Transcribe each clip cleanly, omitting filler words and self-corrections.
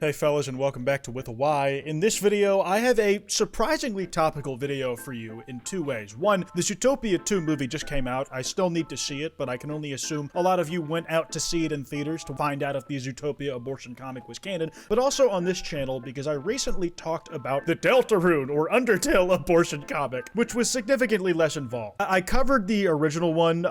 Hey fellas, and welcome back to With a Y. In this video, I have a surprisingly topical video for you in two ways. One, the Zootopia 2 movie just came out. I still need to see it, but I can only assume a lot of you went out to see it in theaters to find out if the Zootopia abortion comic was canon, but also on this channel because I recently talked about the Deltarune or Undertale abortion comic, which was significantly less involved. I covered the original one,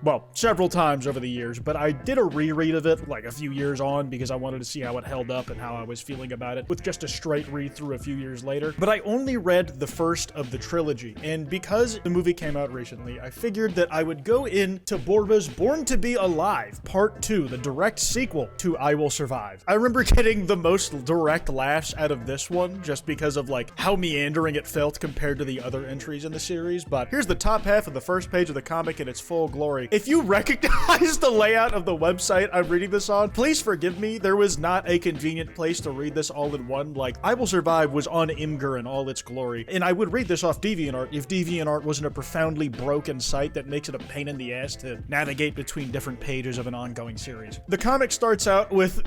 well, several times over the years, but I did a reread of it like a few years on because I wanted to see how it held up and how I was feeling about it with just a straight read through a few years later. But I only read the first of the trilogy, and because the movie came out recently, I figured that I would go into Borba's Born to Be Alive Part 2, the direct sequel to I Will Survive. I remember getting the most direct laughs out of this one just because of like how meandering it felt compared to the other entries in the series, but here's the top half of the first page of the comic in its full glory. If you recognize the layout of the website I'm reading this on, please forgive me. There was not a convenient place to read this all in one. Like, I Will Survive was on Imgur in all its glory, and I would read this off DeviantArt if DeviantArt wasn't a profoundly broken site that makes it a pain in the ass to navigate between different pages of an ongoing series. The comic starts out with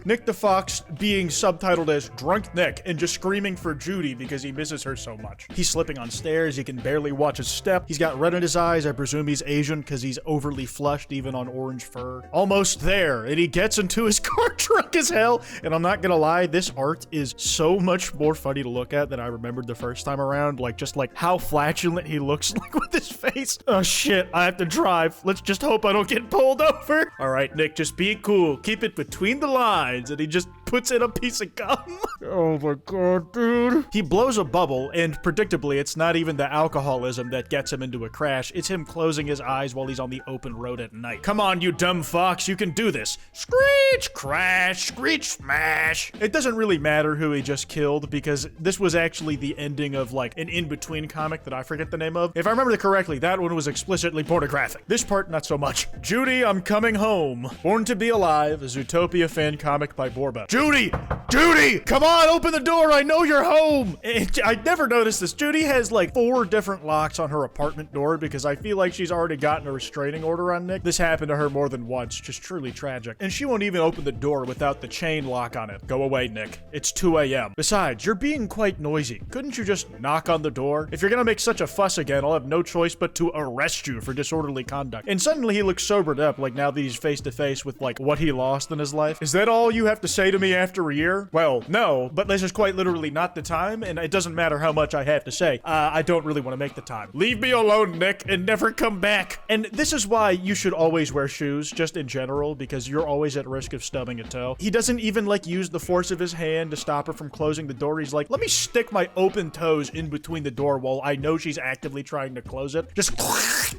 Nick the Fox being subtitled as Drunk Nick and just screaming for Judy because he misses her so much. He's slipping on stairs, he can barely watch his step, he's got red in his eyes, I presume he's Asian because he's overly flushed even on orange fur. Almost there, and he gets into his car drunk as hell, and I'm not gonna lie, this art is so much more funny to look at than I remembered the first time around, like just like how flatulent he looks like with his face. Oh shit, I have to drive. Let's just hope I don't get pulled over. All right, Nick, just be cool. Keep it between the lines. And he just puts in a piece of gum. Oh my god, dude. He blows a bubble, and predictably, it's not even the alcoholism that gets him into a crash. It's him closing his eyes while he's on the open road at night. Come on, you dumb fox, you can do this. Screech, crash, screech, smash. It doesn't really matter who he just killed because this was actually the ending of like an in-between comic that I forget the name of. If I remember correctly, that one was explicitly pornographic. This part, not so much. Judy, I'm coming home. Born to Be Alive, a Zootopia fan comic by Borba. Judy! Judy! Come on, open the door, I know you're home! I never noticed this. Judy has like 4 different locks on her apartment door because I feel like she's already gotten a restraining order on Nick. This happened to her more than once, just truly tragic. And she won't even open the door without the chain lock on it. Go away, Nick. It's 2 a.m. Besides, you're being quite noisy. Couldn't you just knock on the door? If you're gonna make such a fuss again, I'll have no choice but to arrest you for disorderly conduct. And suddenly he looks sobered up, like now that he's face to face with like what he lost in his life. Is that all you have to say to me after a year? Well, no, but this is quite literally not the time, and it doesn't matter how much I have to say. I don't really want to make the time. Leave me alone, Nick, and never come back. And this is why you should always wear shoes, just in general, because you're always at risk of stubbing a toe. He doesn't even like use the force of his hand to stop her from closing the door. He's like, let me stick my open toes in between the door while I know she's actively trying to close it. Just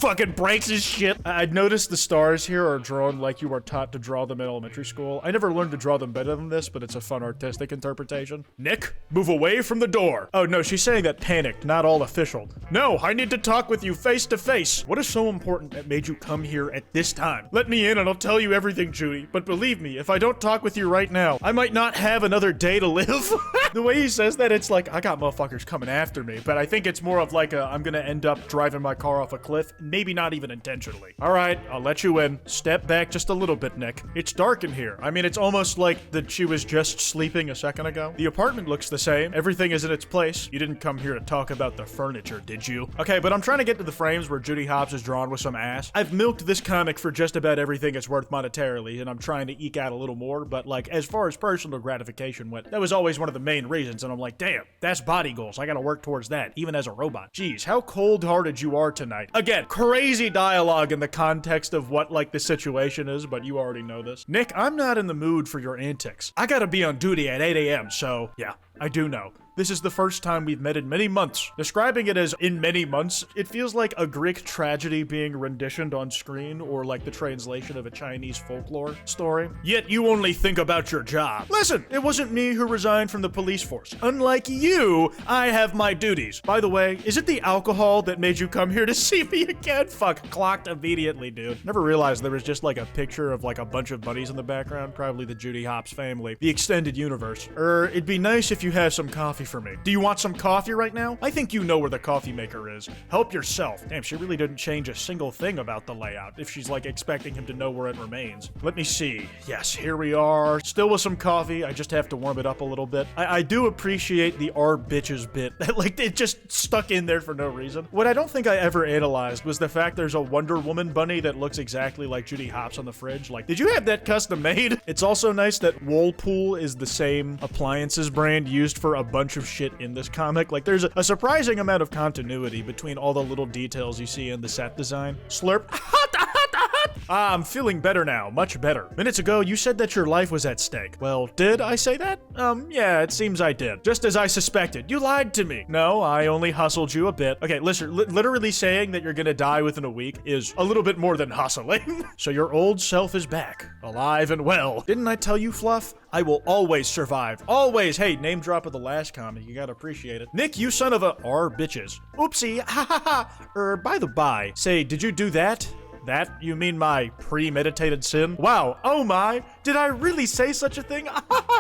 fucking breaks his shit. I'd noticed the stars here are drawn like you are taught to draw them in elementary school. I never learned to draw them better than this, but it's a fun artistic interpretation. Nick, move away from the door. Oh no, she's saying that panicked, not all official. No, I need to talk with you face to face. What is so important that made you come here at this time? Let me in and I'll tell you everything, Judy. But believe me, if I don't talk with you right now, I might not have another day to live. The way he says that, it's like, I got motherfuckers coming after me, but I think it's more of like I'm gonna end up driving my car off a cliff, maybe not even intentionally. All right, I'll let you in. Step back just a little bit, Nick. It's dark in here. I mean, it's almost like that she was just sleeping a second ago. The apartment looks the same. Everything is in its place. You didn't come here to talk about the furniture, did you? Okay, but I'm trying to get to the frames where Judy Hopps is drawn with some ass. I've milked this comic for just about everything it's worth monetarily, and I'm trying to eke out a little more, but like, as far as personal gratification went, that was always one of the main reasons, and I'm like, damn, that's body goals. I gotta work towards that, even as a robot. Jeez, how cold-hearted you are tonight. Again, crazy dialogue in the context of what, like, the situation is, but you already know this. Nick, I'm not in the mood for your antics. I gotta be on duty at 8 a.m., so yeah, I do know. This is the first time we've met in many months. Describing it as in many months, it feels like a Greek tragedy being renditioned on screen, or like the translation of a Chinese folklore story. Yet you only think about your job. Listen, it wasn't me who resigned from the police force. Unlike you, I have my duties. By the way, is it the alcohol that made you come here to see me again? Fuck, clocked immediately, dude. Never realized there was just like a picture of like a bunch of buddies in the background, probably the Judy Hopps family. The extended universe. It'd be nice if if you have some coffee for me. Do you want some coffee right now? I think you know where the coffee maker is. Help yourself. Damn, she really didn't change a single thing about the layout if she's like expecting him to know where it remains. Let me see. Yes, here we are. Still with some coffee. I just have to warm it up a little bit. I do appreciate the "our bitches" bit. Like, it just stuck in there for no reason. What I don't think I ever analyzed was the fact there's a Wonder Woman bunny that looks exactly like Judy Hopps on the fridge. Like, did you have that custom made? It's also nice that Whirlpool is the same appliances brand used for a bunch of shit in this comic. Like, there's a surprising amount of continuity between all the little details you see in the set design. Slurp. I'm feeling better now, much better. Minutes ago, you said that your life was at stake. Well, did I say that? Yeah, it seems I did. Just as I suspected. You lied to me. No, I only hustled you a bit. Okay, listen, literally saying that you're gonna die within a week is a little bit more than hustling. So your old self is back, alive and well. Didn't I tell you, Fluff? I will always survive. Always. Hey, name drop of the last comic. You gotta appreciate it. Nick, you son of a R bitches. Oopsie. Ha ha ha. By the by, say, did you do that? That? You mean my premeditated sin? Wow. Oh my. Did I really say such a thing?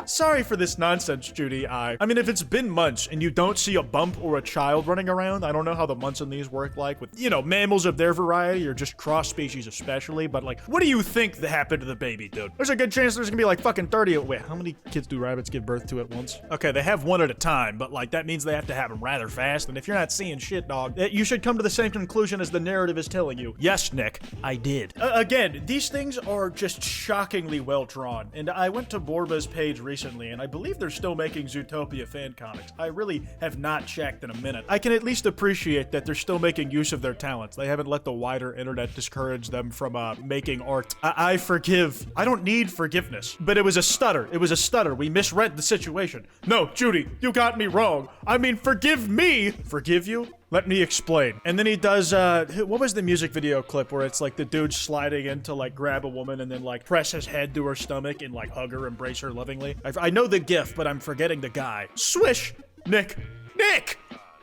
Sorry for this nonsense, Judy. I mean, if it's been months and you don't see a bump or a child running around, I don't know how the months in these work like with, you know, mammals of their variety or just cross species especially, but like, what do you think that happened to the baby, dude? There's a good chance there's gonna be like fucking 30. Wait, how many kids do rabbits give birth to at once? Okay, they have one at a time, but like, that means they have to have them rather fast, and if you're not seeing shit, dog, you should come to the same conclusion as the narrative is telling you. Yes, Nick, I did. Again, these things are just shockingly well drawn, and I went to Borba's page recently, and I believe they're still making Zootopia fan comics. I really have not checked in a minute. I can at least appreciate that they're still making use of their talents. They haven't let the wider internet discourage them from making art. I forgive. I don't need forgiveness. But it was a stutter. It was a stutter. We misread the situation. No, Judy, you got me wrong. I mean, forgive me. Forgive you? Let me explain. And then he does, what was the music video clip where it's like the dude sliding in to like grab a woman and then like press his head to her stomach and like hug her, embrace her lovingly? I know the gif, but I'm forgetting the guy. Swish! Nick! Nick!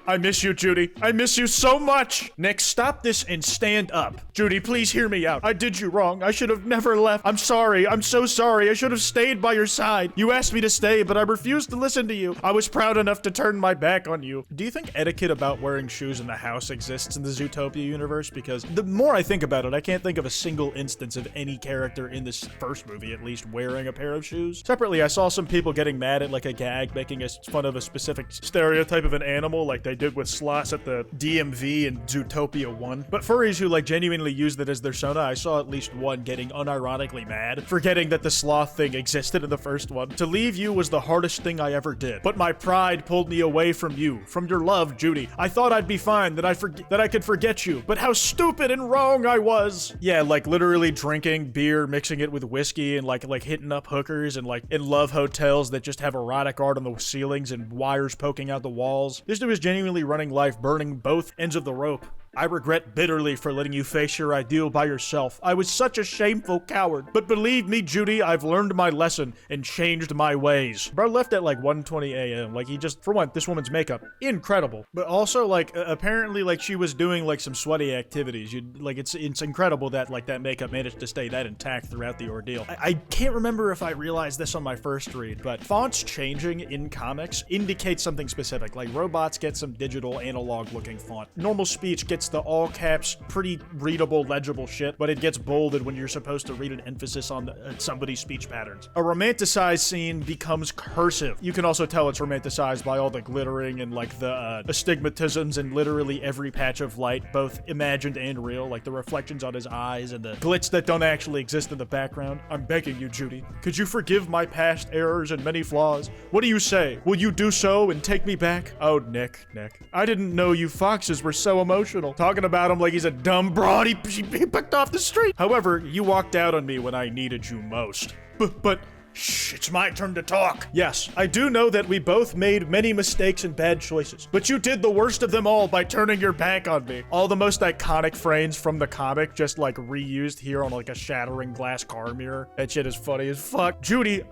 I miss you, Judy. I miss you so much. Nick, stop this and stand up. Judy, please hear me out. I did you wrong. I should have never left. I'm sorry. I'm so sorry. I should have stayed by your side. You asked me to stay, but I refused to listen to you. I was proud enough to turn my back on you. Do you think etiquette about wearing shoes in the house exists in the Zootopia universe? Because the more I think about it, I can't think of a single instance of any character in this first movie, at least, wearing a pair of shoes. Separately, I saw some people getting mad at like a gag making fun of a specific stereotype of an animal, like they did with sloths at the DMV in Zootopia 1. But furries who like genuinely used it as their persona, I saw at least one getting unironically mad, forgetting that the sloth thing existed in the first one. To leave you was the hardest thing I ever did. But my pride pulled me away from you, from your love, Judy. I thought I'd be fine, that I could forget you, but how stupid and wrong I was. Yeah, like literally drinking beer, mixing it with whiskey, and like hitting up hookers, and like in love hotels that just have erotic art on the ceilings and wires poking out the walls. This dude is genuinely running life, burning both ends of the rope. I regret bitterly for letting you face your ideal by yourself. I was such a shameful coward. But believe me, Judy, I've learned my lesson and changed my ways. Bro left at like 1:20 a.m. Like, he just, for one, this woman's makeup, incredible. But also, like, apparently, like, she was doing, like, some sweaty activities. It's incredible that, like, that makeup managed to stay that intact throughout the ordeal. I can't remember if I realized this on my first read, but fonts changing in comics indicates something specific. Like, robots get some digital analog-looking font. Normal speech gets the all caps, pretty readable, legible shit, but it gets bolded when you're supposed to read an emphasis on somebody's speech patterns. A romanticized scene becomes cursive. You can also tell it's romanticized by all the glittering and like the astigmatisms in literally every patch of light, both imagined and real, like the reflections on his eyes and the glitz that don't actually exist in the background. I'm begging you, Judy. Could you forgive my past errors and many flaws? What do you say? Will you do so and take me back? Oh, Nick. I didn't know you foxes were so emotional. Talking about him like he's a dumb broad he picked off the street. However, you walked out on me when I needed you most. But shh, it's my turn to talk. Yes, I do know that we both made many mistakes and bad choices, but you did the worst of them all by turning your back on me. All the most iconic frames from the comic just like reused here on like a shattering glass car mirror. That shit is funny as fuck. Judy,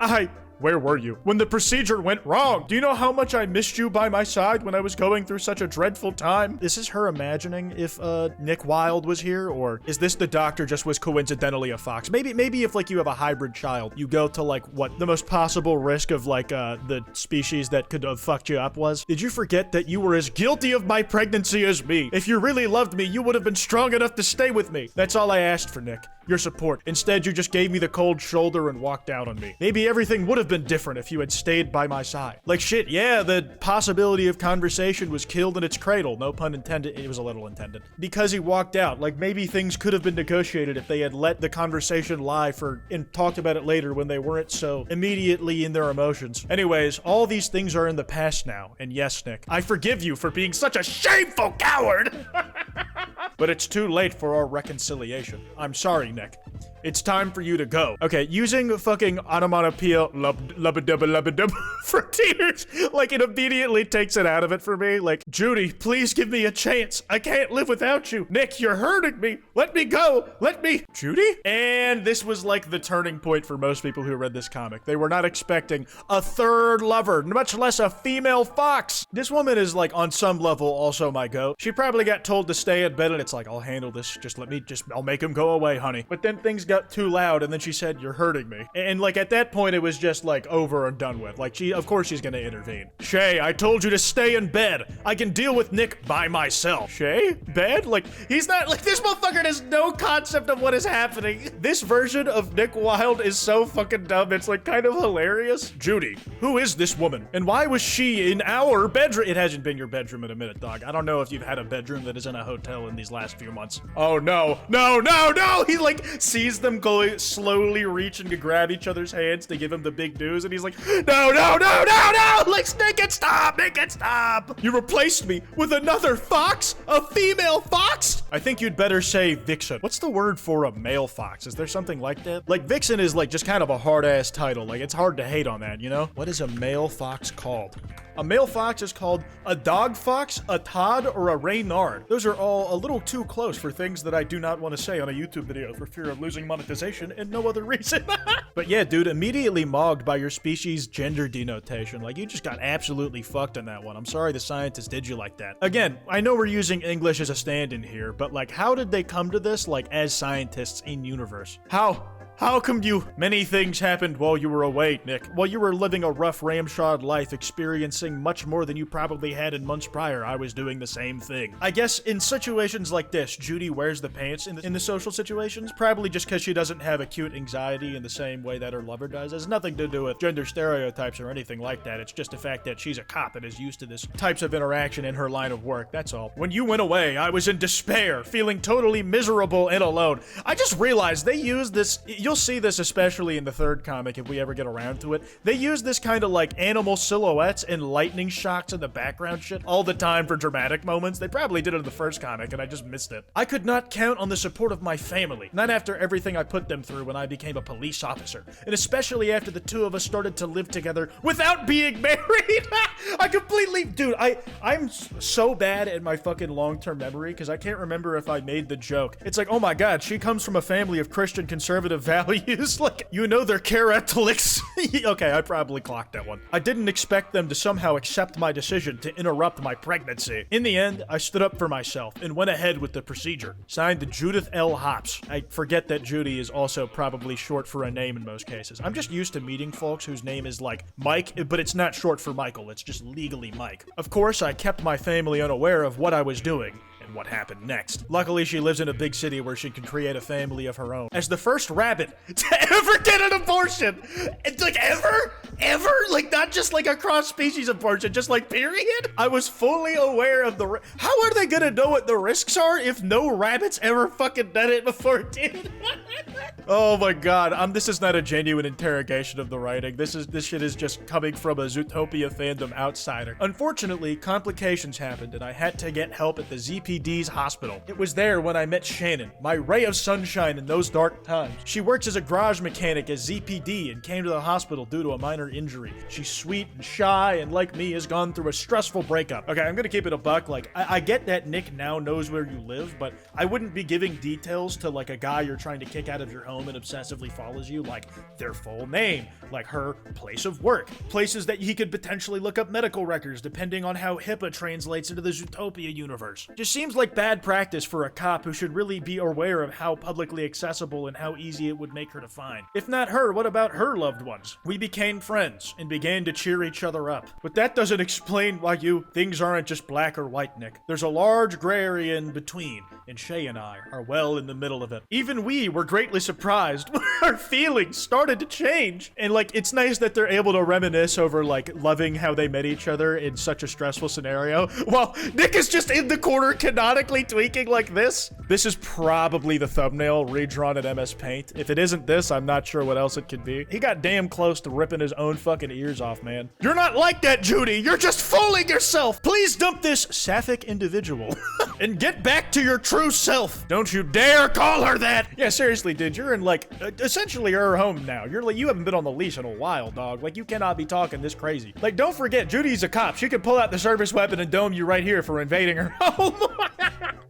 Where were you when the procedure went wrong? Do you know how much I missed you by my side when I was going through such a dreadful time? This is her imagining if Nick Wilde was here, or is this the doctor just was coincidentally a fox? Maybe if like you have a hybrid child, you go to like what the most possible risk of like the species that could have fucked you up was. Did you forget that you were as guilty of my pregnancy as me? If you really loved me, you would have been strong enough to stay with me. That's all I asked for, Nick. Your support. Instead, you just gave me the cold shoulder and walked out on me. Maybe everything would have been different if you had stayed by my side. Like shit, yeah, the possibility of conversation was killed in its cradle. No pun intended. It was a little intended. Because he walked out. Like maybe things could have been negotiated if they had let the conversation lie and talked about it later when they weren't so immediately in their emotions. Anyways, all these things are in the past now. And yes, Nick, I forgive you for being such a shameful coward. But it's too late for our reconciliation. I'm sorry, Nick. It's time for you to go. Okay, using fucking onomatopoeia lub-a-dub-a-lub-a-dub for tears, like it immediately takes it out of it for me. Like, Judy, please give me a chance. I can't live without you. Nick, you're hurting me. Let me go. Let me. Judy? And this was like the turning point for most people who read this comic. They were not expecting a third lover, much less a female fox. This woman is like on some level also my goat. She probably got told to stay in bed and it's like, I'll handle this. I'll make him go away, honey. But then things got too loud and then she said, you're hurting me. And like at that point it was just like over and done with. Like of course she's gonna intervene. Shay, I told you to stay in bed. I can deal with Nick by myself. Shay? Bed? Like he's not like this motherfucker has no concept of what is happening. This version of Nick Wilde is so fucking dumb. It's like kind of hilarious. Judy, who is this woman? And why was she in our bedroom? It hasn't been your bedroom in a minute, dog. I don't know if you've had a bedroom that is in a hotel in these last few months. Oh no, no, no, no! He like sees them going slowly reaching to grab each other's hands to give him the big news and he's like, no, no, no, no, no! Like, make it stop, make it stop! You replaced me with another fox? A female fox? I think you'd better say vixen. What's the word for a male fox? Is there something like that? Like vixen is like just kind of a hard ass title. Like it's hard to hate on that, you know? What is a male fox called? A male fox is called a dog fox, a Todd, or a Reynard. Those are all a little too close for things that I do not want to say on a YouTube video for fear of losing monetization and no other reason. But yeah, dude, immediately mogged by your species gender denotation. Like, you just got absolutely fucked on that one. I'm sorry the scientists did you like that. Again, I know we're using English as a stand-in here, but like, how did they come to this, like, as scientists in universe? How come many things happened while you were away, Nick? While you were living a rough ramshod life, experiencing much more than you probably had in months prior, I was doing the same thing. I guess in situations like this, Judy wears the pants in the social situations, probably just because she doesn't have acute anxiety in the same way that her lover does. It has nothing to do with gender stereotypes or anything like that. It's just the fact that she's a cop and is used to this types of interaction in her line of work, that's all. When you went away, I was in despair, feeling totally miserable and alone. I just realized they use this. You'll see this especially in the third comic if we ever get around to it. They use this kind of like animal silhouettes and lightning shocks in the background shit all the time for dramatic moments. They probably did it in the first comic and I just missed it. I could not count on the support of my family, not after everything I put them through when I became a police officer, and especially after the two of us started to live together without being married. I completely, dude, I'm so bad at my fucking long-term memory because I can't remember if I made the joke. It's like, oh my god, she comes from a family of Christian conservative values. Like, you know their characteristics. Okay, I probably clocked that one. I didn't expect them to somehow accept my decision to interrupt my pregnancy. In the end, I stood up for myself and went ahead with the procedure. Signed, Judith L. Hops. I forget that Judy is also probably short for a name in most cases. I'm just used to meeting folks whose name is like Mike, but it's not short for Michael. It's just legally Mike. Of course, I kept my family unaware of what I was doing and what happened next. Luckily, she lives in a big city where she can create a family of her own. As the first rabbit to ever get an abortion! It's like, ever? Like, not just like a cross-species abortion, just like, period? I was fully aware of the how are they gonna know what the risks are if no rabbits ever fucking done it before, dude? Oh my god, this is not a genuine interrogation of the writing. This shit is just coming from a Zootopia fandom outsider. Unfortunately, complications happened and I had to get help at the ZPD's hospital. It was there when I met Shannon, my ray of sunshine in those dark times. She works as a garage mechanic at ZPD and came to the hospital due to a minor injury. She's sweet and shy and, like me, has gone through a stressful breakup. Okay, I'm gonna keep it a buck. Like, I get that Nick now knows where you live, but I wouldn't be giving details to like a guy you're trying to kick out of your home home and obsessively follows you, like their full name, like her place of work, places that he could potentially look up medical records depending on how HIPAA translates into the Zootopia universe. Just seems like bad practice for a cop who should really be aware of how publicly accessible and how easy it would make her to find. If not her, what about her loved ones? We became friends and began to cheer each other up. But that doesn't explain why things aren't just black or white, Nick. There's a large gray area in between, and Shay and I are well in the middle of it. Even we were greatly surprised when our feelings started to change. And like, it's nice that they're able to reminisce over like loving how they met each other in such a stressful scenario, while Nick is just in the corner canonically tweaking like this. This is probably the thumbnail redrawn in MS Paint. If it isn't this, I'm not sure what else it could be. He got damn close to ripping his own fucking ears off, man. You're not like that, Judy. You're just fooling yourself. Please dump this sapphic individual and get back to your true self. Don't you dare call her that. Yeah, seriously, dude. You're in like essentially her home now. You're like, you haven't been on the leash in a while, dog. Like, you cannot be talking this crazy. Like, don't forget, Judy's a cop. She could pull out the service weapon and dome you right here for invading her home.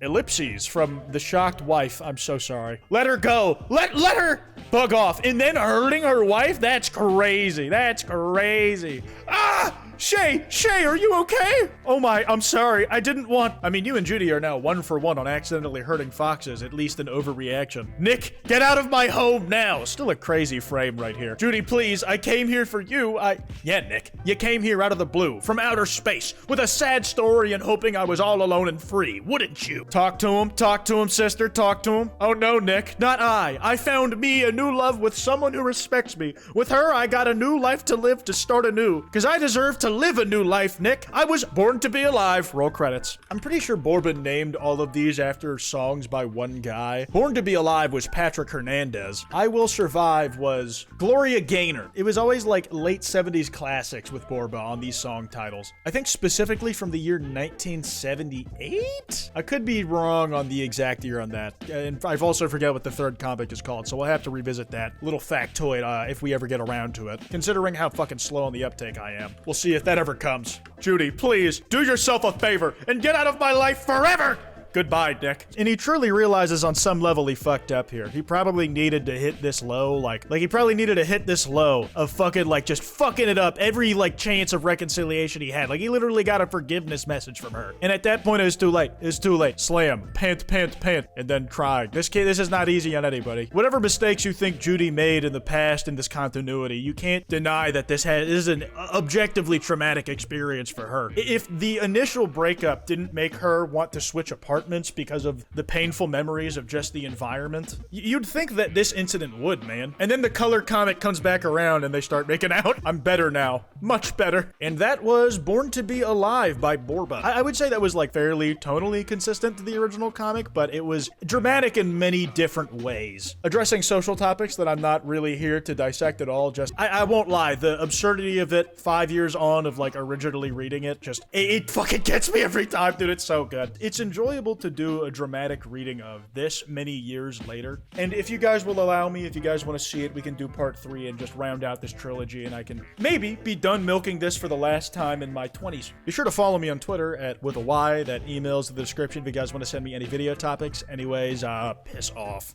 Ellipses from the shocked wife. I'm so sorry. Let her go. Let her bug off. And then hurting her wife? That's crazy. That's crazy. Ah! Shay, are you okay? Oh my, I'm sorry. I didn't want... I mean, you and Judy are now 1 for 1 on accidentally hurting foxes, at least an overreaction. Nick, get out of my home now. Still a crazy frame right here. Judy, please, I came here for you. Yeah, Nick, you came here out of the blue, from outer space, with a sad story and hoping I was all alone and free, wouldn't you? Talk to him, sister, talk to him. Oh no, Nick, not I. I found me a new love with someone who respects me. With her, I got a new life to live to start anew, because I deserve to live a new life, Nick. I was born to be alive. Roll credits. I'm pretty sure Bourbon named all of these after songs by one guy. Born to be Alive was Patrick Hernandez. I Will Survive was Gloria Gaynor. It was always like late 70s classics with Borba on these song titles. I think specifically from the year 1978? I could be wrong on the exact year on that. And I've also forget what the third comic is called, so we'll have to revisit that little factoid if we ever get around to it, considering how fucking slow on the uptake I am. We'll see if that ever comes. Judy, please, do yourself a favor and get out of my life forever! Goodbye, Nick. And he truly realizes on some level he fucked up here. He probably needed to hit this low, like he probably needed to hit this low of fucking, like, just fucking it up every, like, chance of reconciliation he had. Like, he literally got a forgiveness message from her. And at that point, it was too late. It's too late. Slam. Pant, and then cry. This is not easy on anybody. Whatever mistakes you think Judy made in the past in this continuity, you can't deny that this is an objectively traumatic experience for her. If the initial breakup didn't make her want to switch apartments because of the painful memories of just the environment, you'd think that this incident would, man. And then the color comic comes back around and they start making out. I'm better now. Much better. And that was Born to be Alive by Borba. I would say that was like fairly tonally consistent to the original comic, but it was dramatic in many different ways. Addressing social topics that I'm not really here to dissect at all. Just, I won't lie, the absurdity of it 5 years on of like originally reading it, just, it fucking gets me every time, dude. It's so good. It's enjoyable to do a dramatic reading of this many years later. And if you guys will allow me, if you guys want to see it, we can do part 3 and just round out this trilogy, and I can maybe be done milking this for the last time in my 20s. Be sure to follow me on Twitter at with a Y. That email's in the description if you guys want to send me any video topics. Anyways, piss off.